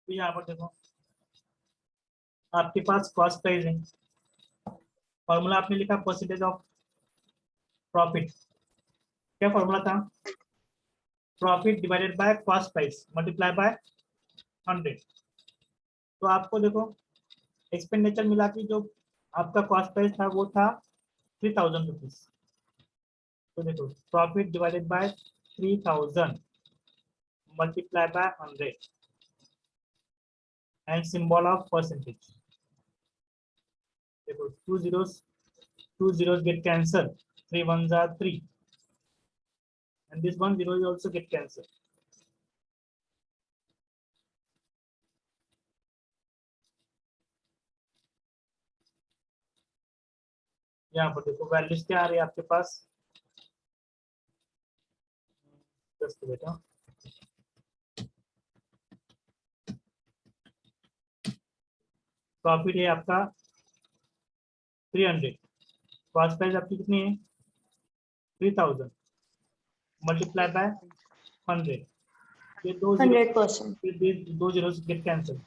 तो यहाँ पर देखो आपके पास कॉस्ट प्राइस है, फॉर्मूला आपने लिखा परसेंटेज ऑफ प्रॉफिट। क्या फॉर्मूला था? Profit divided by cost price multiply by 100। तो आपको देखो एक्सपेंडिचर मिला कि जो आपका कॉस्ट प्राइस था वो था 3000 रुपीज। तो देखो profit divided by 3000 multiply by 100 and symbol of percentage. देखो two zeros get cancelled, 3 ones are 3 and this 1 zero is also get cancelled. यहाँ पर देखो वैल्यूज क्या आ रही है आपके पास, जस्ट बेटा प्रॉफिट है आपका 300, कॉस्ट प्राइस आपकी कितनी है 3000 मल्टीप्लाई बाय 100। ये 100%. दो zero get cancel,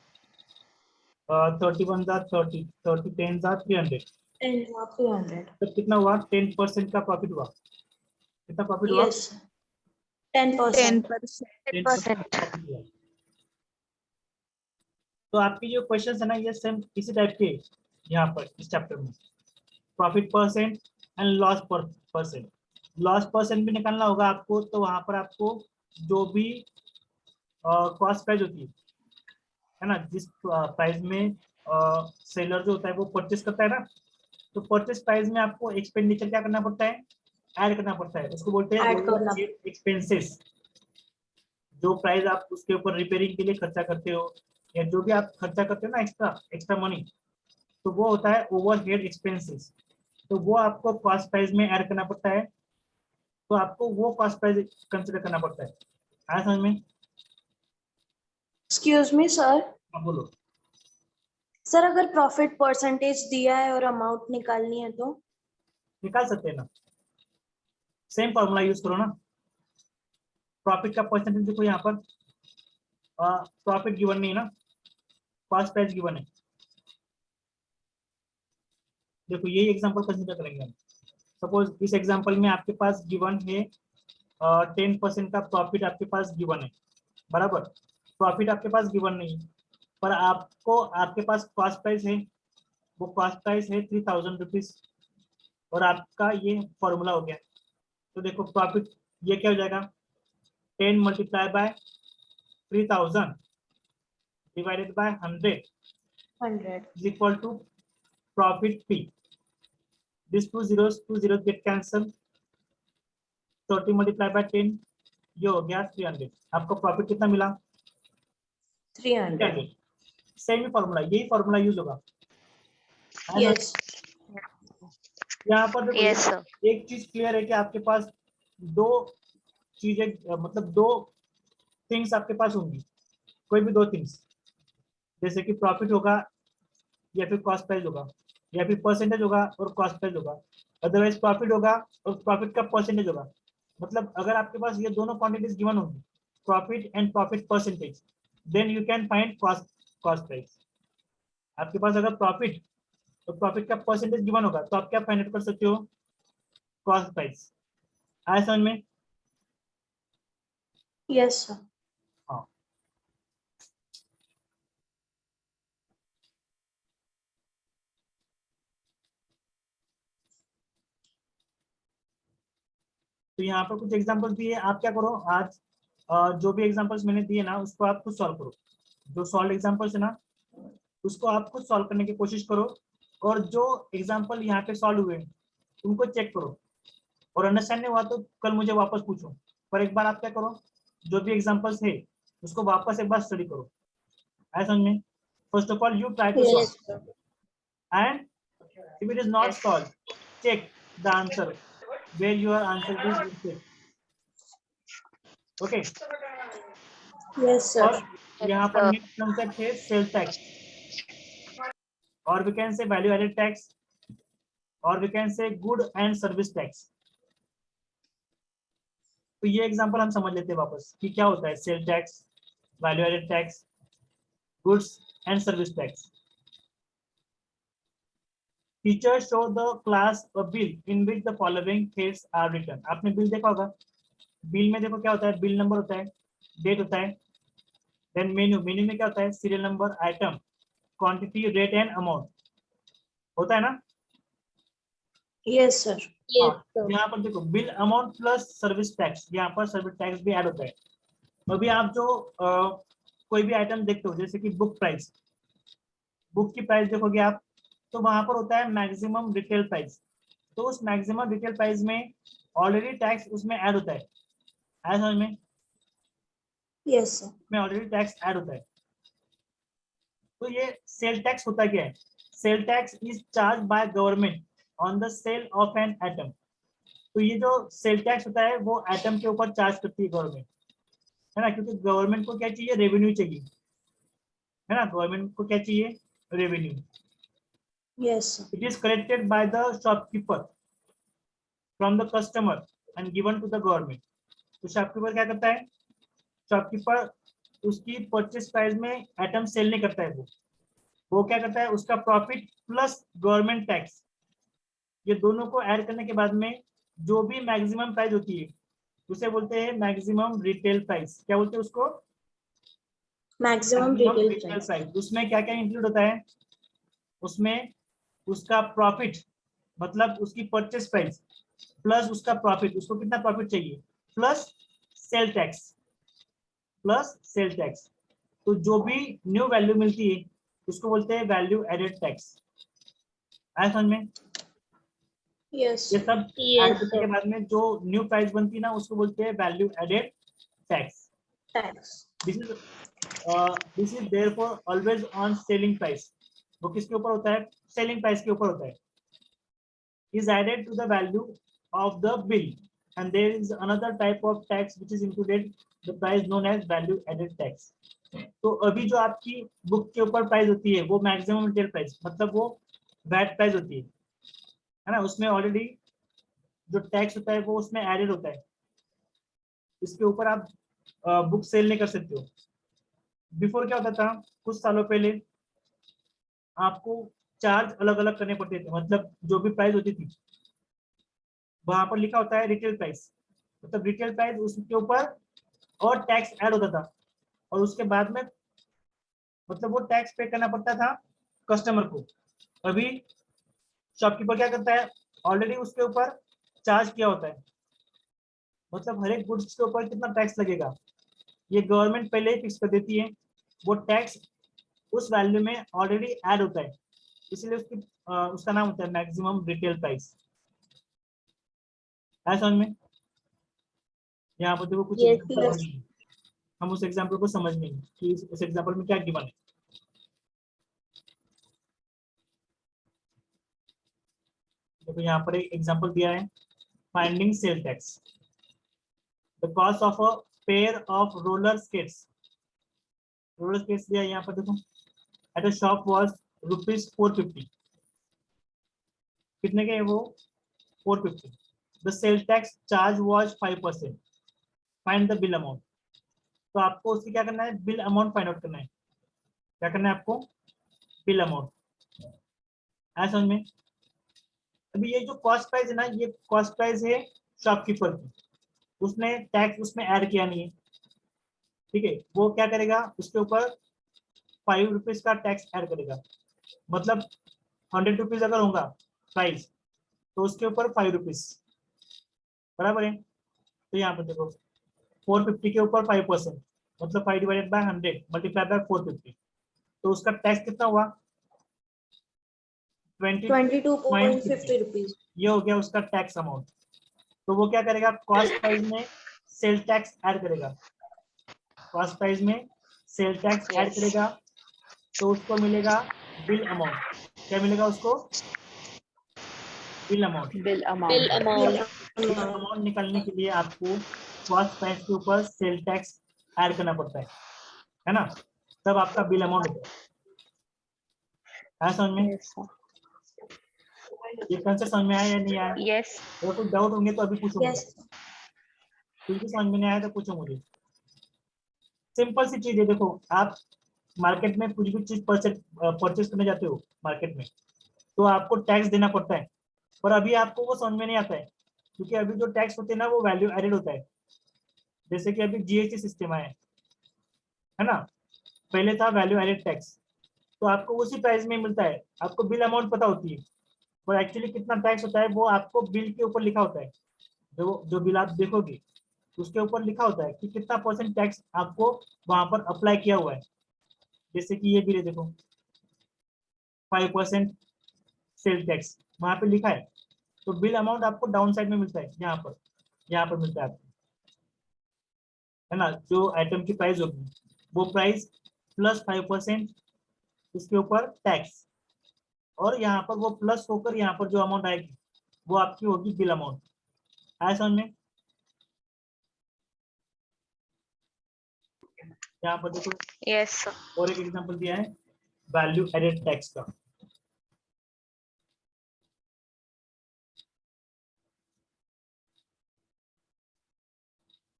31 are 30, 30 10 are 300, 300. तो कितना हुआ 10% का प्रॉफिट हुआ। कितना प्रॉफिट हुआ? Yes. 10%. 10% प्रॉफिट हुआ। तो आपकी जो क्वेश्चन है ना ये सेम इसी टाइप के यहाँ पर इस चैप्टर में, profit percent and loss percent. Loss percent भी निकालना होगा आपको, तो वहां पर आपको जो भी कॉस्ट प्राइस होती है ना, जिस प्राइस में सेलर जो होता है वो परचेस करता है ना, तो परचेस प्राइस में आपको एक्सपेंडिचर क्या करना पड़ता है, ऐड करना पड़ता है। उसको बोलते हैं एक्सपेंसेस। जो प्राइस आप उसके ऊपर रिपेयरिंग के लिए खर्चा करते हो या जो भी आप खर्चा करते हो ना एक्स्ट्रा मनी, तो वो होता है ओवरहेड एक्सपेंसेस। तो वो आपको कॉस्ट प्राइस में ऐड करना पड़ता है, तो आपको वो कॉस्ट प्राइस कंसीडर करना पड़ता है। आया समझ में? Excuse me, sir. हाँ बोलो। सर अगर प्रॉफिट परसेंटेज दिया है और अमाउंट निकालनी है तो निकाल सकते हैं ना, सेम फॉर्मूला यूज करो ना। प्रॉफिट का परसेंटेज देखो यहाँ पर, प्रॉफिट गिवन नहीं है ना, कॉस्ट प्राइस गिवन है। देखो यही एग्जांपल कंसीडर करेंगे हम। सपोज इस एग्जांपल में आपके पास गिवन है 10% का प्रॉफिट आपके पास गिवन है, बराबर। प्रॉफिट आपके पास गिवन नहीं है, पर आपको आपके पास कॉस्ट प्राइस है, वो कॉस्ट प्राइस है 3000 रुपीज, और आपका ये फॉर्मूला हो गया। तो देखो प्रॉफिट ये क्या हो जाएगा, 10 multiply by 3000 divided by 100 is equal to profit P। This two zeros get cancelled, 30 multiply by 10, ये हो गया 300। आपको प्रॉफिट कितना मिला? 300. सेम ही फॉर्मूला, यही फॉर्मूला यूज होगा। Yes. यहाँ पर देखो Yes, sir. एक चीज क्लियर है कि आपके पास दो चीजें, मतलब दो थिंग्स आपके पास होंगी, कोई भी दो थिंग्स, जैसे कि प्रॉफिट होगा या फिर कॉस्ट प्राइस होगा, या फिर परसेंटेज होगा और कॉस्ट प्राइस होगा। अदरवाइज प्रॉफिट होगा और प्रॉफिट का परसेंटेज होगा। मतलब अगर आपके पास ये दोनों क्वांटिटीज गिवन होंगी, profit and profit percentage, then you can find cost price. आपके पास अगर प्रॉफिट तो प्रॉफिट का परसेंटेज गिवन होगा, तो आप क्या फाइंड आउट कर सकते हो, कॉस्ट प्राइस। आया समझ में? Yes, sir. हाँ। तो यहाँ पर कुछ एग्जांपल्स दिए, आप क्या करो आज जो भी एग्जांपल्स मैंने दिए ना उसको आप खुद सॉल्व करो। जो सॉल्व एग्जांपल्स है ना उसको आप खुद सॉल्व करने की कोशिश करो, और जो एग्जांपल यहाँ पे सॉल्व हुए उनको चेक करो, और अंडरस्टैंड नहीं हुआ तो कल मुझे वापस पूछो। पर एक बार आप क्या करो, जो भी एग्जांपल्स है उसको वापस एक बार स्टडी करो। ऐसा समझ में? First of all you try to Yes, solve, sir. and if it is not Yes. solved, check the answer where your answer is mistake. Okay. Yes, sir. और यहाँ पर नेक्स्ट कंसेप्ट है सेल टैक्स, और we can say value added tax, और we can say good and service tax. तो ये example हम समझ लेते हैं वापस कि क्या होता है sale tax, value added tax goods and service tax. Teacher show the class a bill in which the following dates are written. आपने बिल देखा होगा, बिल में देखो क्या होता है, बिल नंबर होता है, डेट होता है, देन मेन्यू, मेन्यू में क्या होता है, serial number, item, quantity, rate and amount होता है ना। Yes, sir. हाँ, यहाँ पर देखो bill amount plus service tax, यहाँ पर सर्विस टैक्स भी ऐड होता है। अभी आप जो कोई भी आइटम देखते हो, जैसे कि बुक प्राइस, बुक की प्राइस देखोगे आप, तो वहां पर होता है मैक्सिमम रिटेल प्राइस। तो उस मैक्सिमम रिटेल प्राइस में ऑलरेडी टैक्स उसमें ऐड होता है, आया समझ में? Yes, sir. में ऑलरेडी टैक्स ऐड होता है। तो ये सेल टैक्स होता क्या है? Sale tax is charge by government on the sale of an item. तो ये जो सेल टैक्स होता है वो आइटम के ऊपर चार्ज करती है गवर्नमेंट, है ना, क्योंकि गवर्नमेंट को क्या चाहिए, रेवेन्यू चाहिए, है ना, गवर्नमेंट को क्या चाहिए, revenue. Yes, sir. It is collected by the shopkeeper from the customer and given to the government. तो शॉपकीपर क्या करता है, शॉपकीपर उसकी परचेस प्राइस में आइटम सेल नहीं करता है, वो क्या करता है, उसका प्रॉफिट प्लस गवर्नमेंट टैक्स, ये दोनों को ऐड करने के बाद में जो भी मैक्सिमम प्राइस होती है उसे बोलते हैं मैक्सिमम रिटेल प्राइस। क्या बोलते हैं उसको? Maximum retail price. प्राइस। उसमें क्या क्या इंक्लूड होता है, उसमें उसका प्रॉफिट, मतलब उसकी परचेस प्राइस प्लस उसका प्रॉफिट, उसको कितना प्रॉफिट चाहिए, plus sale tax, plus sale tax. तो जो भी न्यू वैल्यू मिलती है उसको बोलते हैं वैल्यू एडेड टैक्स। आया समझ में? Yes, ये sir. सब ऐड करने के बाद में जो न्यू प्राइस बनती है ना उसको बोलते हैं value added tax. Tax. This is therefore always on selling price. वो किसके ऊपर होता है, सेलिंग प्राइस के ऊपर होता है। is added to the value of the bill, and there is another type of tax which is included the price known as value added tax. तो अभी जो आपकी बुक के ऊपर प्राइस होती है वो मैक्सिमम रिटेल प्राइस, मतलब वो वैट प्राइस होती है ना, उसमें ऑलरेडी जो टैक्स होता है वो उसमें एडेड होता है, इसके ऊपर आप बुक सेल नहीं कर सकते हो। बिफोर क्या होता था, कुछ सालों पहले आपको चार्ज अलग अलग करने पड़ते थे, मतलब जो भी प्राइस होती थी वहां पर लिखा होता है रिटेल प्राइस, मतलब रिटेल प्राइस, उसके ऊपर और टैक्स ऐड होता था, और उसके बाद में मतलब वो टैक्स पे करना पड़ता था कस्टमर को। अभी शॉपकीपर क्या करता है, ऑलरेडी उसके ऊपर चार्ज किया होता है, मतलब हर एक गुड्स के ऊपर कितना टैक्स लगेगा ये गवर्नमेंट पहले ही फिक्स कर देती है। वो टैक्स उस वैल्यू में ऑलरेडी ऐड होता है, इसलिए उसका नाम होता है मैक्सिमम रिटेल प्राइस। है समझ में? यहाँ पर देखो कुछ एग्जांपल है, हम उस एग्जांपल को समझ लेंगे कि उस एग्जांपल में क्या गिवन है। देखो यहाँ पर एक एग्जांपल दिया है, finding sale tax. The cost of a pair of roller skates, roller skates दिया है यहाँ पर देखो, एट अ शॉप वाज ₹450। कितने के हैं वो? 450। The sale tax charge was 5%। Find the bill amount. तो आपको उसकी क्या करना है, बिल अमाउंट फाइंड आउट करना है। क्या करना है आपको? Bill amount. है समझ में? अभी ये जो कॉस्ट प्राइस है ना, ये कॉस्ट प्राइस है शॉपकीपर की, उसने टैक्स उसमें ऐड किया नहीं है, ठीक है। वो क्या करेगा, उसके ऊपर ₹5 का टैक्स ऐड करेगा, मतलब ₹100 अगर होगा प्राइस तो उसके ऊपर ₹5 बराबर है। तो यहाँ पर देखो 450 के ऊपर 5%, मतलब 5 डिवाइडेड बाय 100 मल्टीप्लाई बाय 450, तो उसका टैक्स कितना हुआ? 22.50 rupees. ये हो गया उसका टैक्स अमाउंट। तो वो क्या करेगा, कॉस्ट प्राइस में सेल टैक्स ऐड करेगा, कॉस्ट प्राइस में सेल टैक्स ऐड करेगा, तो उसको मिलेगा बिल अमाउंट। क्या मिलेगा उसको? Bill amount. Bill amount bill amount निकालने के लिए आपको कॉस्ट प्राइस के ऊपर सेल टैक्स ऐड करना पड़ता है ना, तब आपका बिल अमाउंट होता है। समझ में? ये कंसेप्ट समझ में आया या नहीं आया? यस अगर कुछ डाउट होंगे तो अभी पूछो मुझे, Yes. कुछ भी समझ में नहीं आया तो पूछो मुझे। सिंपल सी चीज है, देखो आप मार्केट में कुछ भी चीज परचेज करने जाते हो मार्केट में, तो आपको टैक्स देना पड़ता है, पर अभी आपको वो समझ में नहीं आता है, क्योंकि अभी जो टैक्स होते हैं ना वो वैल्यू एडेड होता है। जैसे कि अभी जीएसटी सिस्टम है ना, पहले था वैल्यू एडेड टैक्स, तो आपको उसी प्राइस में मिलता है, आपको बिल अमाउंट पता होती है, पर एक्चुअली कितना टैक्स होता है वो आपको बिल के ऊपर लिखा होता है। जो बिल आप देखोगे उसके ऊपर लिखा होता है कि कितना परसेंट टैक्स आपको वहां पर अप्लाई किया हुआ है। जैसे कि ये बिल है, देखो 5% सेल टैक्स वहां पे लिखा है, तो बिल अमाउंट आपको डाउन साइड में मिलता है, यहाँ पर मिलता है आपको, है ना। जो आइटम की प्राइस होगी वो प्राइस प्लस 5% उसके ऊपर टैक्स, और यहाँ पर वो प्लस होकर यहाँ पर जो अमाउंट आएगी वो आपकी होगी बिल अमाउंट। आया समझ में? यहाँ पर देखो Yes, sir. और एक एग्जांपल दिया है वैल्यू एडेड टैक्स का।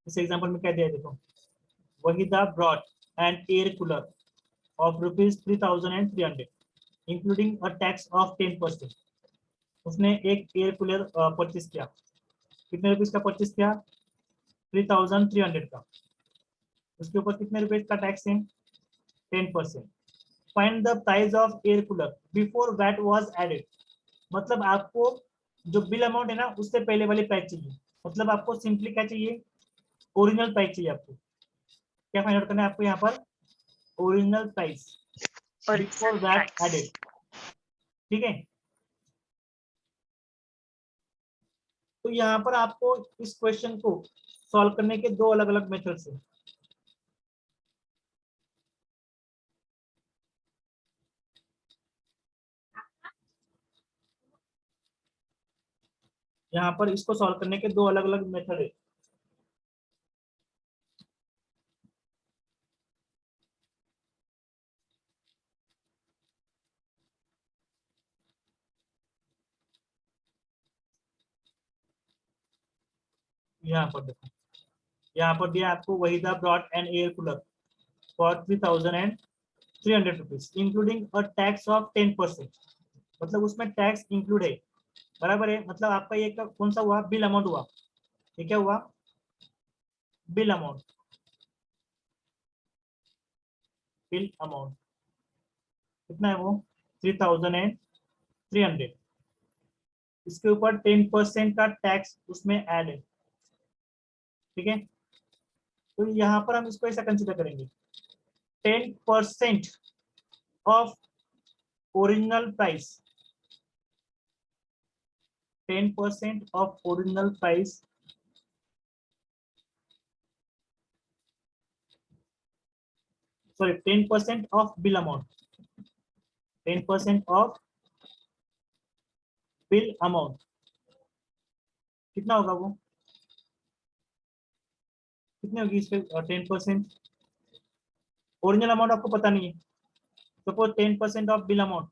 इस एग्जांपल में क्या दिया है देखो, Waheeda brought an air cooler of ₹3,300 including a tax of 10%। उसने एक एयर कूलर परचेज किया, कितने रुपीज का परचेज किया? 3,300 का। उसके ऊपर कितने रुपए का टैक्स है? 10%। Find the price of air cooler before VAT was added. मतलब आपको जो बिल अमाउंट है ना उससे पहले वाली प्राइस चाहिए, मतलब आपको सिंपली क्या चाहिए? ओरिजिनल प्राइस चाहिए आपको। क्या फाइंड आउट करना है आपको यहाँ पर? Original price before Original VAT price. Added, ठीक है। तो यहाँ पर आपको इस क्वेश्चन को सॉल्व करने के दो अलग अलग मेथड्स हैं। यहाँ पर इसको सॉल्व करने के दो अलग अलग मेथड है। यहाँ पर देखो, यहाँ पर दिया आपको Waheeda brought an air cooler for ₹3,300 including a tax of 10%। मतलब उसमें टैक्स इंक्लूड है, बराबर है। मतलब आपका ये कौन सा हुआ? बिल अमाउंट हुआ। ये क्या हुआ? Bill amount. बिल अमाउंट कितना है वो? 3,300। इसके ऊपर 10% का टैक्स उसमें ऐड है, ठीक है। तो यहाँ पर हम इसको ऐसा कंसिडर करेंगे, 10% of original price, 10% of original price sorry 10% of bill amount, 10% of bill amount कितना होगा वो? कितनी होगी इस पे 10%? ओरिजिनल अमाउंट आपको पता नहीं है, सपोज 10% ऑफ बिल अमाउंट।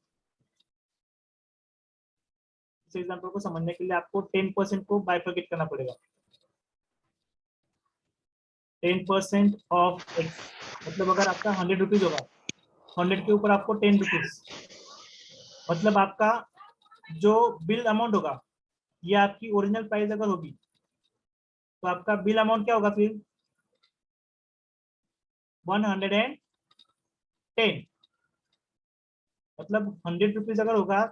इस एग्जांपल को समझने के लिए आपको 10% को बाइफरकेट करना पड़ेगा। 10% ऑफ एक्स, मतलब अगर आपका 100 रुपीज होगा, 100 के ऊपर आपको 10 रुपीज, मतलब आपका जो बिल अमाउंट होगा ये आपकी ओरिजिनल प्राइस अगर होगी तो आपका बिल अमाउंट क्या होगा फिर? 110। मतलब 100 रुपीज अगर होगा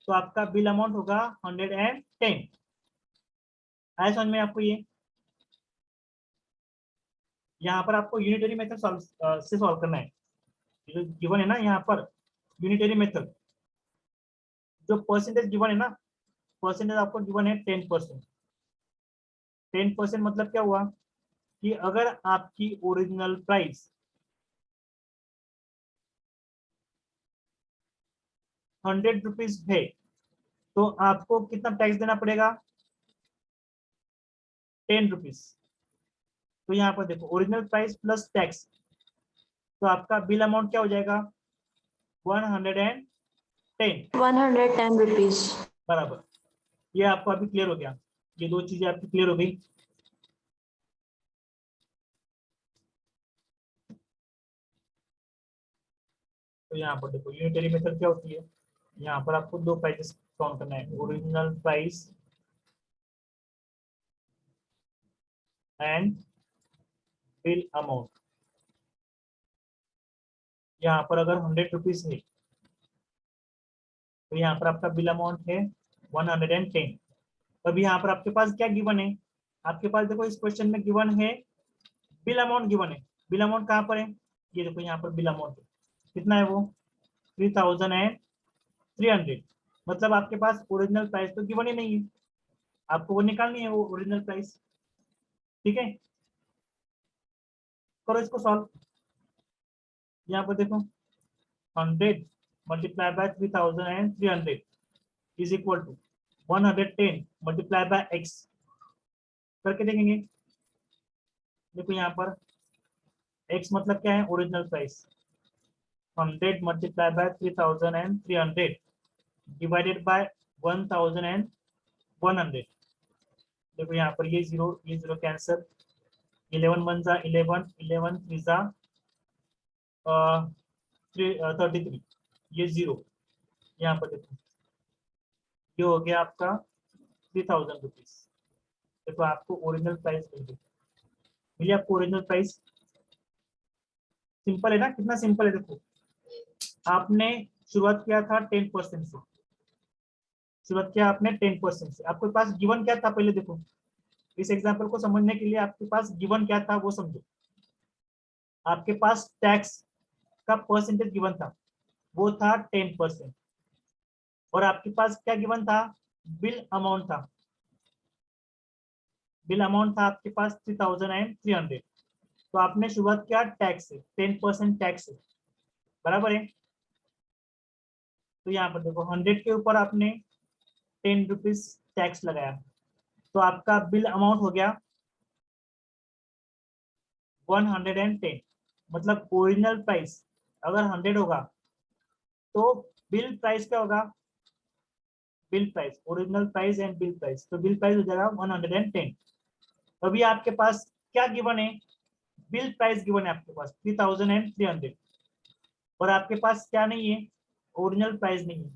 तो आपका बिल अमाउंट होगा 110। आया समझ में आपको ये? यहाँ पर आपको यूनिटरी मेथड से सॉल्व करना है। जो गिवन है ना यहाँ पर यूनिटरी मेथड, जो परसेंटेज गिवन है ना, परसेंटेज आपको गिवन है 10%। 10% मतलब क्या हुआ कि अगर आपकी ओरिजिनल प्राइस 100 रुपीज है तो आपको कितना टैक्स देना पड़ेगा? 10 रुपीज। तो यहाँ पर देखो ओरिजिनल प्राइस प्लस टैक्स, तो आपका बिल अमाउंट क्या हो जाएगा? 110। 110 rupees. बराबर। ये आपको अभी क्लियर हो गया, ये दो चीजें आपकी क्लियर हो गई। तो यहाँ पर देखो यूनिटरी मेथड क्या होती है, यहाँ पर आपको दो प्राइसेस काउंट करना है, original price and bill amount. यहाँ पर अगर 100 रुपीज है तो यहाँ पर आपका बिल अमाउंट है 110। अभी यहाँ पर आपके पास क्या गिवन है, आपके पास देखो इस क्वेश्चन में गिवन है बिल अमाउंट गिवन है। बिल अमाउंट कहाँ पर है, ये देखो यहाँ पर बिल अमाउंट है, कितना है वो 3300। मतलब आपके पास ओरिजिनल प्राइस तो गिवन ही नहीं है, आपको वो निकालनी है वो ओरिजिनल प्राइस। ठीक है, करो इसको सॉल्व। यहाँ पर देखो 100 multiply by 3300 is equal to 110 multiply by X करके देखेंगे। देखो यहाँ पर एक्स मतलब क्या है, original price. 100 multiply by 3300 divided by 1100। देखो यहाँ पर ये जीरो कैंसिल, 11 वन जा 11, 11 थ्री जा 33, ये जीरो। यहाँ पर देखो ये हो गया आपका 3000 रुपीज। देखो आपको ओरिजिनल प्राइस मिल गई, मिली आपको ओरिजिनल प्राइस। सिंपल है ना, कितना सिंपल है। देखो आपने शुरुआत किया था 10% से, शुरुआत किया आपने 10% से। आपके पास गिवन क्या था पहले देखो, इस एग्जांपल को समझने के लिए आपके पास गिवन क्या था वो समझो। आपके पास टैक्स का परसेंटेज गिवन था, वो था 10%। और आपके पास क्या गिवन था, बिल अमाउंट था। बिल अमाउंट था आपके पास 3300। तो आपने शुरुआत किया टैक्स से, 10% टैक्स से, बराबर है। तो यहाँ पर देखो 100 के ऊपर आपने 10 रुपीज टैक्स लगाया, तो आपका बिल अमाउंट हो गया 110। मतलब ओरिजिनल प्राइस अगर 100 होगा तो बिल प्राइस क्या होगा, bill price, original price and bill price, तो बिल प्राइस हो जाएगा 110। अभी आपके पास क्या गिवन है, बिल प्राइस गिवन है आपके पास 3300, और आपके पास क्या नहीं है, ओरिजिनल प्राइस नहीं है।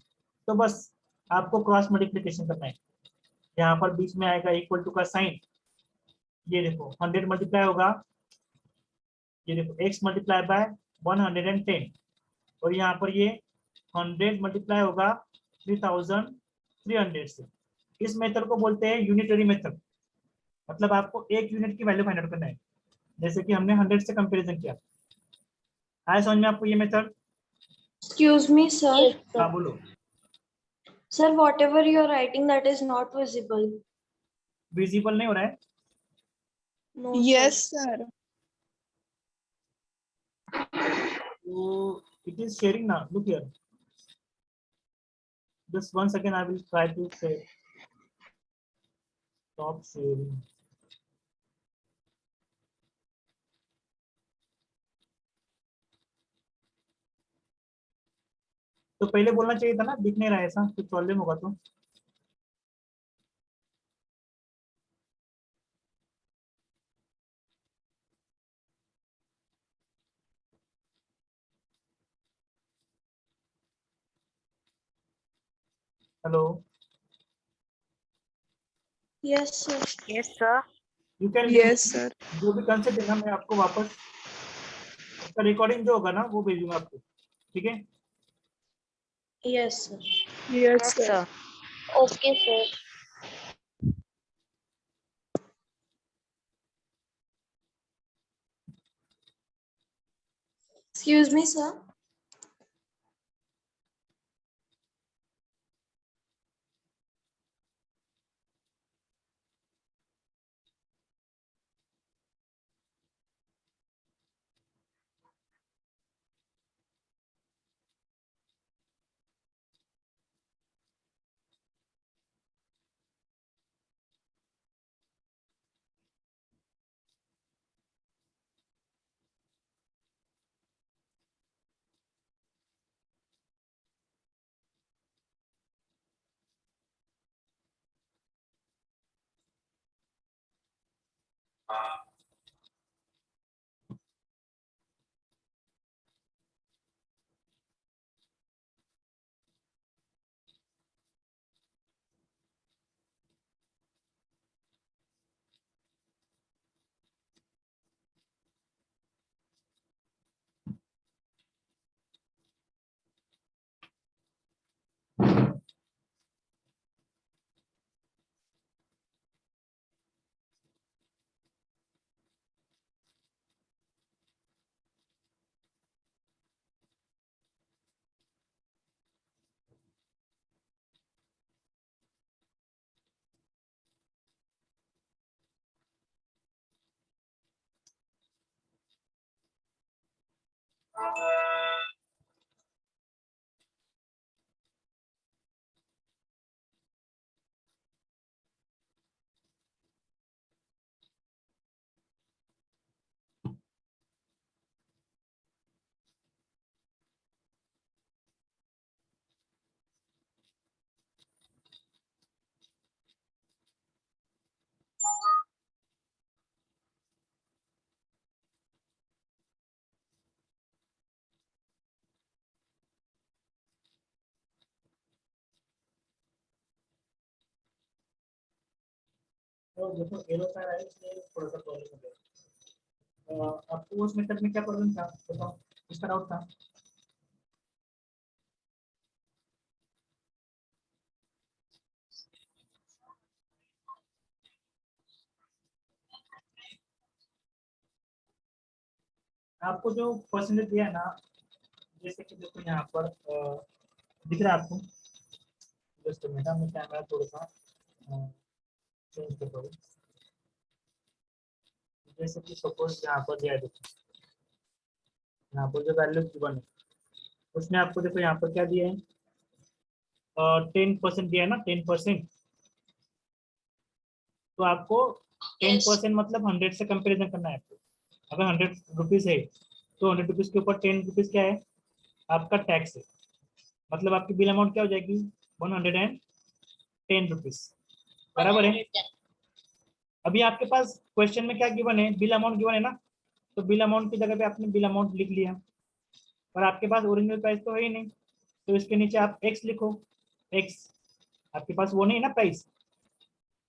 तो बस आपको क्रॉस मल्टीप्लिकेशन करना है। यहाँ पर बीच में आएगा इक्वल टू का साइन, ये देखो 100 मल्टीप्लाई होगा, ये देखो x मल्टीप्लाई बाय 110, और यहाँ पर ये 100 मल्टीप्लाई होगा 3300 से। इस मेथड को बोलते हैं यूनिटरी मेथड। मतलब आपको एक यूनिट की वैल्यू फाइंड आउट करना है, जैसे कि हमने 100 से कंपैरिजन किया। आया समझ में आपको ये मेथड? Excuse me, sir. हाँ बोलो। Sir, whatever you are writing that is not visible. Visible नहीं हो रहा है? No, Yes, sir. sir. So it is sharing now. Look here. Just 1 second, I will try to say stop sharing. तो पहले बोलना चाहिए था ना, दिख नहीं रहा है, ऐसा कुछ प्रॉब्लम होगा तो। Hello, Yes, sir. Yes, sir. You can Yes, sir. जो भी कंसेप्ट है ना, मैं आपको वापस उसका रिकॉर्डिंग जो होगा ना वो भेजूंगा आपको, ठीक है? Yes, sir. Yes, Yes, sir. sir. Okay, sir. Excuse me, sir. तो देखो एरो सारा है, इसलिए थोड़ा सा प्रॉब्लम हो गया। आपको उस मेथड में क्या प्रॉब्लम था बताओ, किसका डाउट था? आपको जो परसेंटेज दिया है ना, जैसे कि देखो यहाँ पर दिख रहा है आपको, जस्ट मिनट में कैमरा थोड़ा सा चेंज कर दो। जैसे कि सपोज यहाँ पर दिया है, देखो यहाँ पर जो वैल्यू गिवन है उसमें आपको देखो यहाँ पर क्या दिया है, 10% दिया है ना, 10%। तो आपको 10% मतलब 100 से कंपेरिजन करना है आपको। अगर 100 रुपीज है तो 100 रुपीज के ऊपर 10 रुपीज क्या है, आपका टैक्स है। मतलब आपकी बिल अमाउंट क्या हो जाएगी, 110 रुपीज, बराबर है। अभी आपके पास क्वेश्चन में क्या गिवन है, बिल अमाउंट गिवन है ना, तो बिल अमाउंट की जगह पे आपने बिल अमाउंट लिख लिया, पर आपके पास ओरिजिनल प्राइस तो है ही नहीं, तो इसके नीचे आप एक्स लिखो। एक्स आपके पास वो नहीं है ना प्राइस,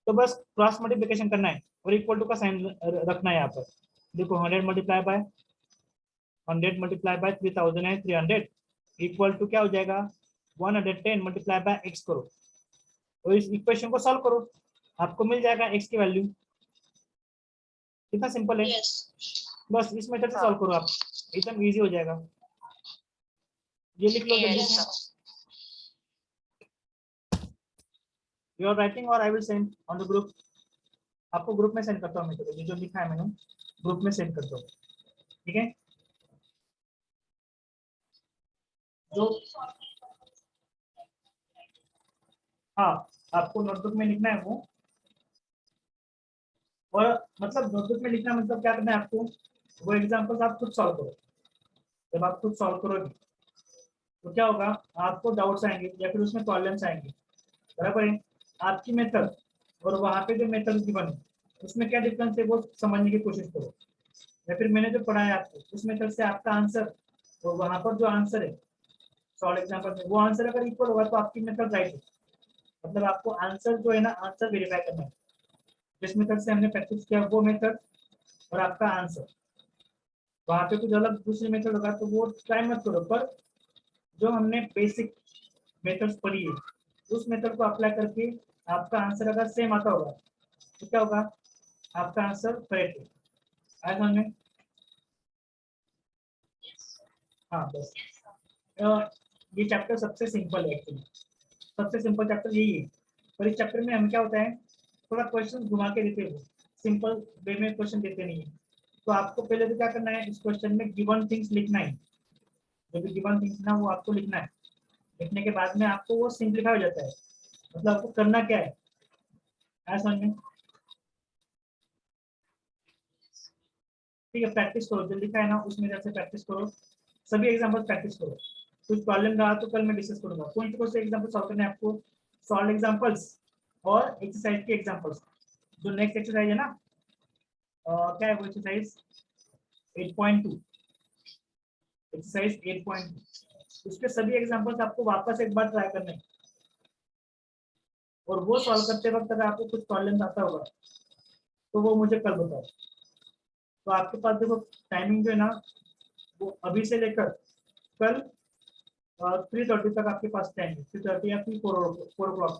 तो बस क्रॉस मल्टीप्लिकेशन करना है और इक्वल टू का साइन रखना है यहाँ पर। देखो 100 मल्टीप्लाई बाय 3000 है 300 इक्वल टू क्या हो जाएगा, 110 मल्टीप्लाई बाय एक्स करो और इस इक्वेशन को सॉल्व करो, आपको मिल जाएगा एक्स की वैल्यू। कितना सिंपल है। बस इस मेथड से सॉल्व करो आप, एकदम इजी हो जाएगा। ये लिख लो जल्दी से। यू आर राइटिंग और I will send on the group. आपको ग्रुप में सेंड करता हूँ मैं, ये जो लिखा है मैंने ग्रुप में सेंड करता हूँ, ठीक है। जो हाँ, आपको नोटबुक में लिखना है वो, और मतलब नोटबुक में लिखना मतलब क्या करना है आपको, वो एग्जांपल्स आप खुद सॉल्व करो। जब आप खुद सॉल्व करोगे तो क्या होगा, आपको डाउट्स आएंगे या फिर उसमें प्रॉब्लम्स आएंगे, बराबर है। आपकी मेथड और वहाँ पे जो मेथड की बनी उसमें क्या डिफरेंस है वो समझने की कोशिश करो, या फिर मैंने जो पढ़ाया आपको उस मेथड से आपका आंसर और वहाँ पर जो आंसर है सॉल्व एग्जाम्पल में वो आंसर अगर इक्वल होगा तो आपकी मेथड राइट है। मतलब आपको आंसर जो है ना, आंसर वेरीफाई करना है, जिस मेथड से हमने प्रैक्टिस किया वो मेथड और आपका आंसर। वहाँ पे कुछ अलग दूसरी मेथड होगा तो वो ट्राई मत करो, पर जो हमने बेसिक मेथड्स पढ़ी है उस मेथड को अप्लाई करके आपका आंसर अगर सेम आता होगा तो क्या होगा, आपका आंसर करेक्ट है। आया समझ में? हाँ बस ये चैप्टर सबसे सिंपल है एक्चुअली, सबसे सिंपल चैप्टर यही है। पर इस चैप्टर में हम क्या होता है, थोड़ा क्वेश्चन घुमा के देते हैं, सिंपल वे में क्वेश्चन देते नहीं है। तो आपको पहले तो क्या करना है, इस क्वेश्चन में गिवन थिंग्स लिखना है, जो भी गिवन थिंग्स ना वो आपको लिखना है। लिखने के बाद में आपको वो सिंप्लीफाई हो जाता है, मतलब आपको करना क्या है, समझ में? ठीक है, प्रैक्टिस करो, जो लिखा है ना उसमें जैसे प्रैक्टिस करो, सभी एग्जाम्पल प्रैक्टिस करो। कुछ प्रॉब्लम रहा तो कल मैं डिस्कस करूंगा कौन से एग्जाम्पल सॉल्व करने हैं आपको, सॉल्व एग्जाम्पल्स और एक्सरसाइज के एग्जाम्पल्स। जो नेक्स्ट एक्सरसाइज है ना, क्या है वो एक्सरसाइज 8.2, एक्सरसाइज 8.2, उसके सभी एग्जाम्पल्स आपको वापस एक बार ट्राई करने हैं। और वो सॉल्व करते वक्त अगर आपको कुछ प्रॉब्लम आता होगा तो वो मुझे कल बताओ। तो आपके पास देखो टाइमिंग जो है ना, वो अभी से लेकर कल 3:30 तक आपके पास टाइम है, 3:30 या फिर 4 o'clock।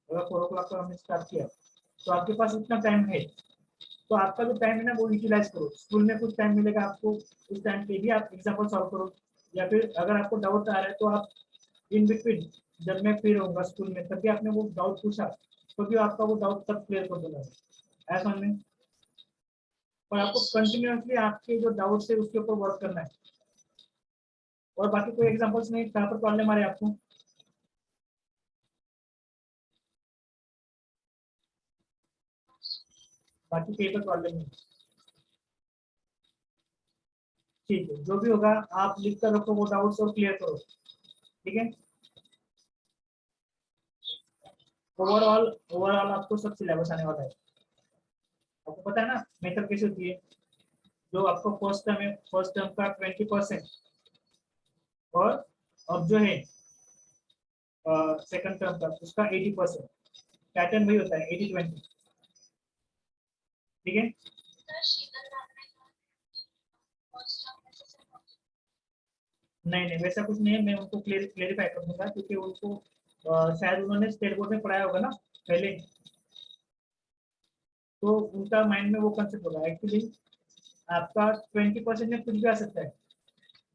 अगर 4 o'clock का हमने स्टार्ट किया तो आपके पास इतना टाइम है, तो आपका जो टाइम है ना वो यूटिलाइज करो। स्कूल में कुछ टाइम मिलेगा आपको, उस टाइम पे भी आप एग्जाम्पल सॉल्व करो, या फिर अगर आपको डाउट आ रहा है तो आप इन बिटवीन जब मैं फ्री रहूंगा स्कूल में तभी आपने वो डाउट पूछा तो भी आपका वो डाउट तब क्लियर कर देगा, ऐसा नहीं। और आपको कंटिन्यूअसली आपके जो डाउट्स है उसके ऊपर वर्क करना है, और बाकी कोई एग्जांपल्स नहीं, कहाँ पर प्रॉब्लम आ रही है आपको? बाकी कहीं पर प्रॉब्लम नहीं। ठीक है, जो भी होगा आप लिख कर रखो, वो डाउट्स और क्लियर करो, ठीक है। ओवरऑल ओवरऑल आपको सब सिलेबस आने वाला है। आपको पता है ना मेथड कैसे होती है? जो आपको फर्स्ट टर्म है, फर्स्ट टर्म का 20%, और अब जो है सेकंड टर्म का उसका 80%। पैटर्न वही होता है 80-20, ठीक है। नहीं नहीं, वैसा कुछ नहीं है, मैं उनको क्लेरिफाई कर दूंगा, क्योंकि उनको शायद उन्होंने स्टेट बोर्ड में पढ़ाया होगा ना पहले, तो उनका माइंड में वो कंसेप्ट होगा। एक्चुअली आपका 20% में कुछ भी आ सकता है।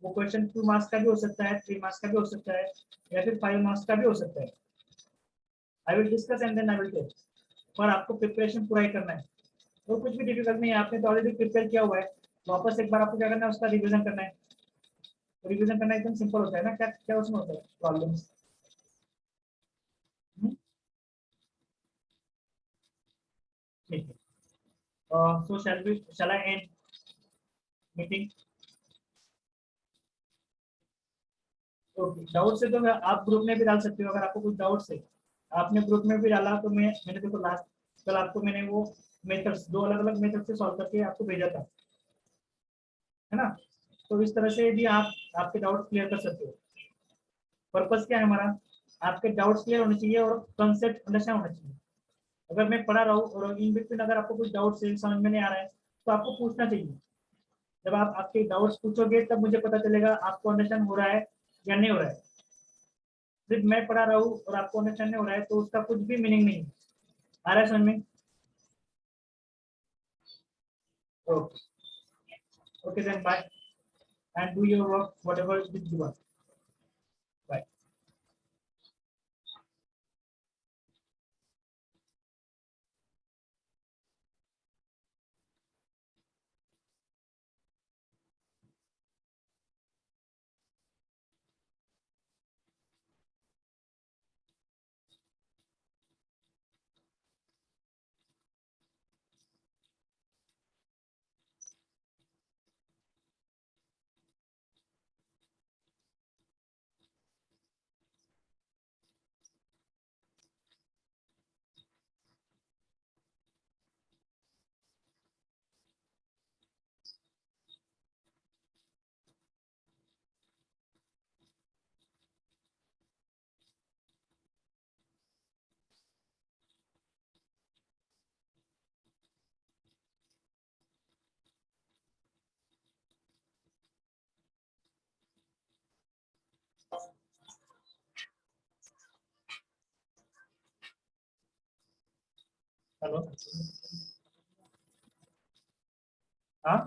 वो क्वेश्चन 2 मार्क्स का भी हो सकता है, 3 मार्क्स का भी हो सकता है, या फिर 5 मार्क्स का भी हो सकता है। I will discuss and then I will tell. पर आपको प्रिपरेशन पूरा ही करना है, तो कुछ भी डिफिकल्ट नहीं है, आपने तो ऑलरेडी प्रिपेयर किया हुआ है। वापस एक बार आपको क्या करना है, उसका रिविजन करना है। रिविजन करना एकदम सिंपल होता है ना, क्या क्या उसमें होता है प्रॉब्लम्स। ठीक है, सो शैल आई एंड मीटिंग? ओके, डाउट से तो आप ग्रुप में भी डाल सकते हो, अगर आपको कुछ डाउट है। आपने ग्रुप में भी डाला तो मैंने देखो लास्ट कल आपको मैंने वो मेथड्स, 2 अलग अलग मेथड से सॉल्व करके आपको भेजा था, है ना। तो इस तरह से भी आप आपके डाउट क्लियर कर सकते हो। पर्पस क्या है हमारा? आपके डाउट्स क्लियर होने चाहिए और कंसेप्ट अंडरस्टैंड होना चाहिए। अगर मैं पढ़ा रहा हूँ और इन बिटवीन अगर आपको कुछ डाउट से समझ में नहीं आ रहा है, तो आपको पूछना चाहिए। जब आप आपके डाउट्स पूछोगे तब मुझे पता चलेगा आपको अंडरस्टैंड हो रहा है या नहीं हो रहा है। सिर्फ मैं पढ़ा रहा हूँ और आपको अंडरस्टैंड नहीं हो रहा है, तो उसका कुछ भी मीनिंग नहीं है। आ रहा है समझ में? Okay, okay then bye, and do your work whatever you want. Bye. Hello. हाँ,